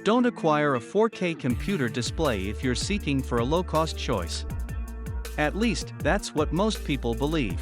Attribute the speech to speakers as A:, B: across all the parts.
A: don't acquire a 4K computer display if you're seeking for a low-cost choice. At least, that's what most people believe.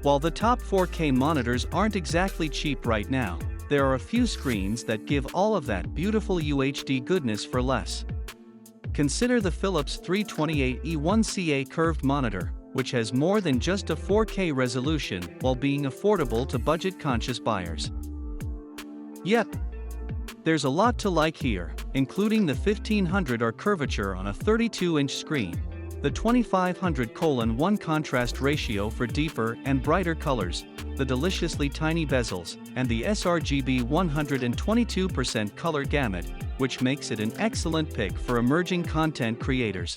A: While the top 4K monitors aren't exactly cheap right now, there are a few screens that give all of that beautiful UHD goodness for less. Consider the Philips 328E1CA curved monitor, which has more than just a 4K resolution while being affordable to budget-conscious buyers. Yep, there's a lot to like here, including the 1500 curvature on a 32-inch screen, the 2500:1 contrast ratio for deeper and brighter colors, the deliciously tiny bezels, and the sRGB 122% color gamut, which makes it an excellent pick for emerging content creators.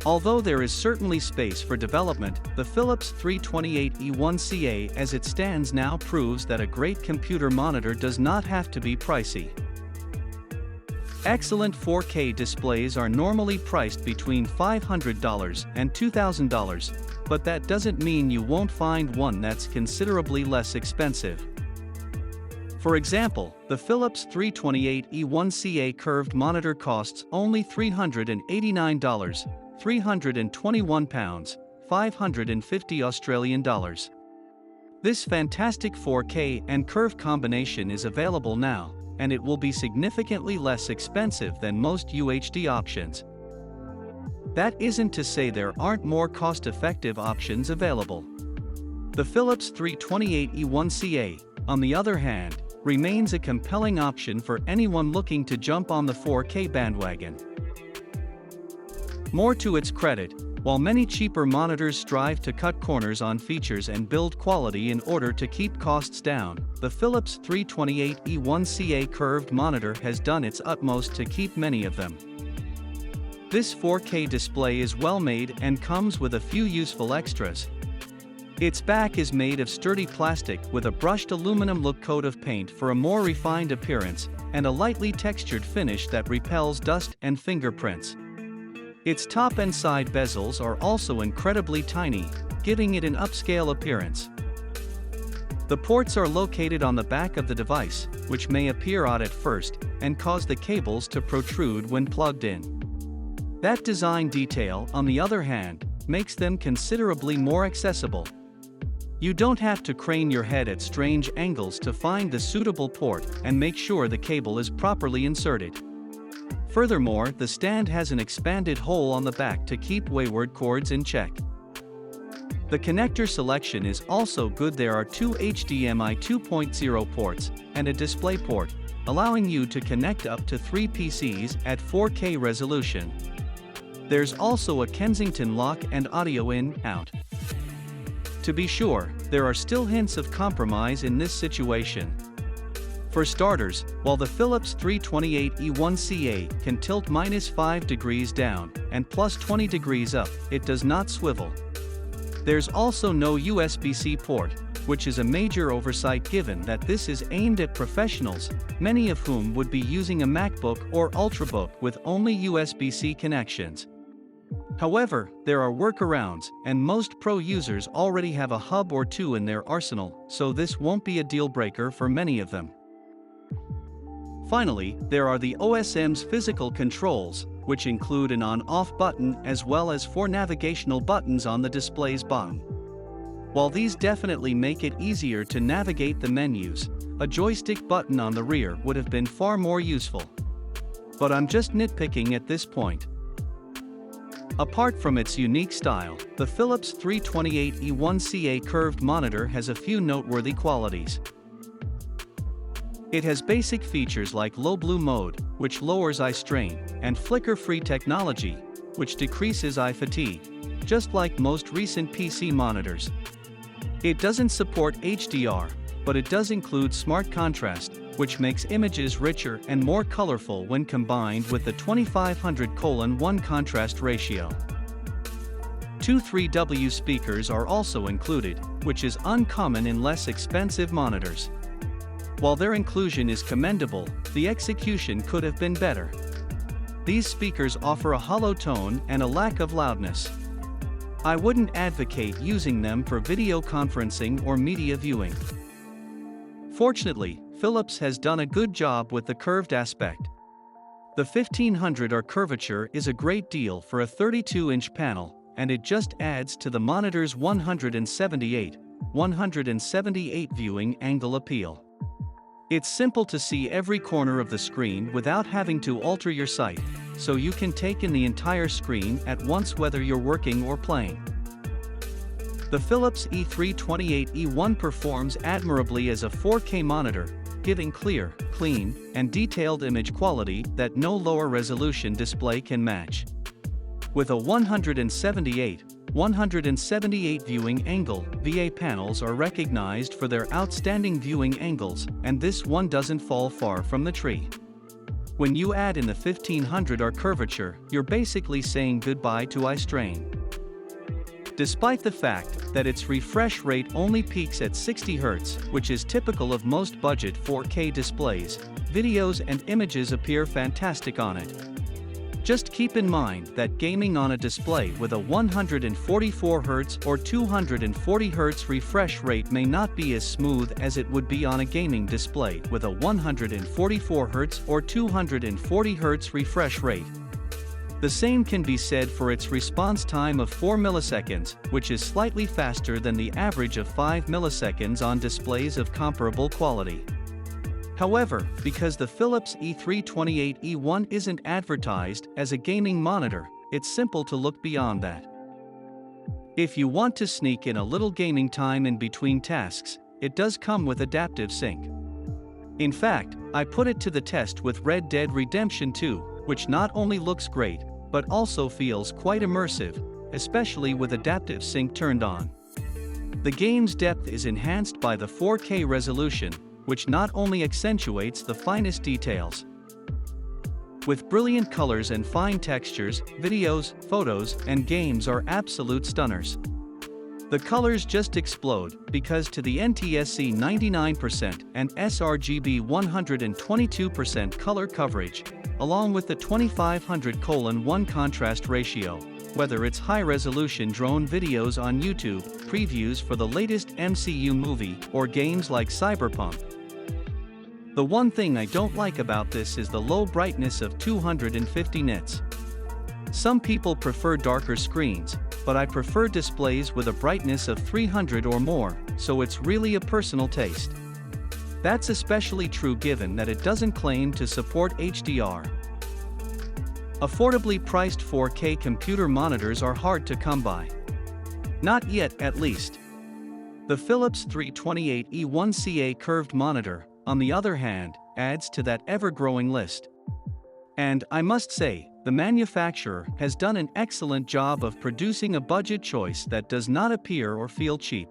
A: Although there is certainly space for development, the Philips 328E1CA as it stands now proves that a great computer monitor does not have to be pricey. Excellent 4K displays are normally priced between $500 and $2,000, but that doesn't mean you won't find one that's considerably less expensive. For example, the Philips 328E1CA curved monitor costs only $389, £321, 550 Australian dollars. This fantastic 4K and curve combination is available now, and it will be significantly less expensive than most UHD options. That isn't to say there aren't more cost-effective options available. The Philips 328E1CA, on the other hand, remains a compelling option for anyone looking to jump on the 4K bandwagon. More to its credit, while many cheaper monitors strive to cut corners on features and build quality in order to keep costs down, the Philips 328E1CA curved monitor has done its utmost to keep many of them. This 4K display is well made and comes with a few useful extras. Its back is made of sturdy plastic with a brushed aluminum look coat of paint for a more refined appearance, and a lightly textured finish that repels dust and fingerprints. Its top and side bezels are also incredibly tiny, giving it an upscale appearance. The ports are located on the back of the device, which may appear odd at first, and cause the cables to protrude when plugged in. That design detail, on the other hand, makes them considerably more accessible. You don't have to crane your head at strange angles to find the suitable port and make sure the cable is properly inserted. Furthermore, the stand has an expanded hole on the back to keep wayward cords in check. The connector selection is also good. There are two HDMI 2.0 ports and a display port, allowing you to connect up to 3 PCs at 4K resolution. There's also a Kensington lock and audio in/out. To be sure, there are still hints of compromise in this situation. For starters, while the Philips 328E1CA can tilt -5 degrees down and +20 degrees up, it does not swivel. There's also no USB-C port, which is a major oversight given that this is aimed at professionals, many of whom would be using a MacBook or Ultrabook with only USB-C connections. However, there are workarounds, and most pro users already have a hub or two in their arsenal, so this won't be a deal breaker for many of them. Finally, there are the OSM's physical controls, which include an on-off button as well as 4 navigational buttons on the display's bottom. While these definitely make it easier to navigate the menus, a joystick button on the rear would have been far more useful. But I'm just nitpicking at this point. Apart from its unique style, the Philips 328E1CA curved monitor has a few noteworthy qualities. It has basic features like low blue mode, which lowers eye strain, and flicker-free technology, which decreases eye fatigue, just like most recent PC monitors. It doesn't support HDR, but it does include smart contrast, which makes images richer and more colorful when combined with the 2500:1 contrast ratio. 2 3W speakers are also included, which is uncommon in less expensive monitors. While their inclusion is commendable, the execution could have been better. These speakers offer a hollow tone and a lack of loudness. I wouldn't advocate using them for video conferencing or media viewing. Fortunately, Philips has done a good job with the curved aspect. The 1500R curvature is a great deal for a 32-inch panel, and it just adds to the monitor's 178 viewing angle appeal. It's simple to see every corner of the screen without having to alter your sight, so you can take in the entire screen at once whether you're working or playing. The Philips E328E1 performs admirably as a 4K monitor, giving clear, clean, and detailed image quality that no lower resolution display can match. With a 178 viewing angle, VA panels are recognized for their outstanding viewing angles, and this one doesn't fall far from the tree. When you add in the 1500R curvature, you're basically saying goodbye to eye strain. Despite the fact that its refresh rate only peaks at 60 Hz, which is typical of most budget 4K displays, videos and images appear fantastic on it. Just keep in mind that gaming on a display with a 144 Hz or 240 Hz refresh rate may not be as smooth as it would be on a gaming display with a 144 Hz or 240 Hz refresh rate. The same can be said for its response time of 4 milliseconds, which is slightly faster than the average of 5 milliseconds on displays of comparable quality. However, because the Philips E328E1 isn't advertised as a gaming monitor, it's simple to look beyond that. If you want to sneak in a little gaming time in between tasks, it does come with adaptive sync. In fact, I put it to the test with Red Dead Redemption 2, which not only looks great, but also feels quite immersive, especially with adaptive sync turned on. The game's depth is enhanced by the 4K resolution, which not only accentuates the finest details. With brilliant colors and fine textures, videos, photos, and games are absolute stunners. The colors just explode because to the NTSC 99% and sRGB 122% color coverage, along with the 2500:1 contrast ratio, whether it's high-resolution drone videos on YouTube, previews for the latest MCU movie, or games like Cyberpunk. The one thing I don't like about this is the low brightness of 250 nits. Some people prefer darker screens, but I prefer displays with a brightness of 300 or more, so it's really a personal taste. That's especially true given that it doesn't claim to support HDR. Affordably priced 4K computer monitors are hard to come by. Not yet, at least. The Philips 328E1CA curved monitor, on the other hand, adds to that ever-growing list. And, I must say, the manufacturer has done an excellent job of producing a budget choice that does not appear or feel cheap.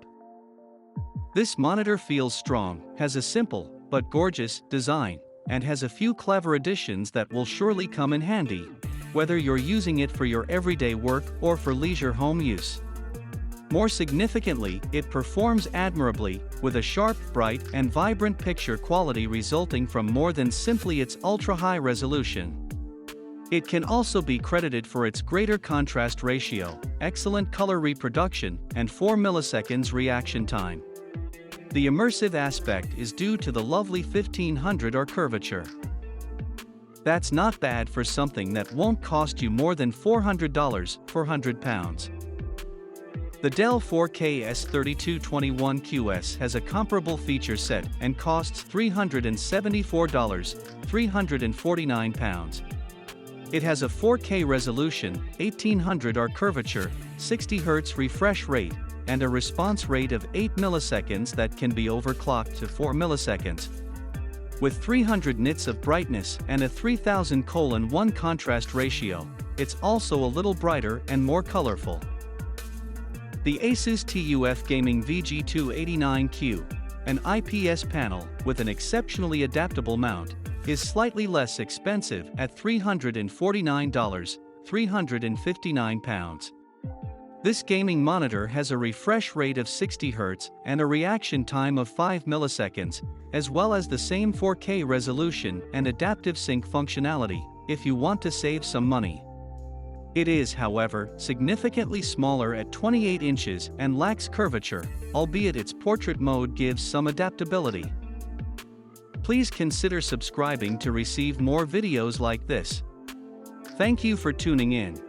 A: This monitor feels strong, has a simple, but gorgeous, design, and has a few clever additions that will surely come in handy, whether you're using it for your everyday work or for leisure home use. More significantly, it performs admirably, with a sharp, bright, and vibrant picture quality resulting from more than simply its ultra-high resolution. It can also be credited for its greater contrast ratio, excellent color reproduction, and 4 milliseconds reaction time. The immersive aspect is due to the lovely 1500R curvature. That's not bad for something that won't cost you more than $400 for £100. The Dell 4K S3221QS has a comparable feature set and costs $374, £349. It has a 4K resolution, 1800R curvature, 60 Hz refresh rate, and a response rate of 8 milliseconds that can be overclocked to 4 milliseconds. With 300 nits of brightness and a 3000:1 contrast ratio, it's also a little brighter and more colorful. The Asus TUF Gaming VG289Q, an IPS panel with an exceptionally adaptable mount, is slightly less expensive at $349, £359. This gaming monitor has a refresh rate of 60 Hz and a reaction time of 5 milliseconds, as well as the same 4K resolution and adaptive sync functionality, if you want to save some money. It is, however, significantly smaller at 28 inches and lacks curvature, albeit its portrait mode gives some adaptability. Please consider subscribing to receive more videos like this. Thank you for tuning in.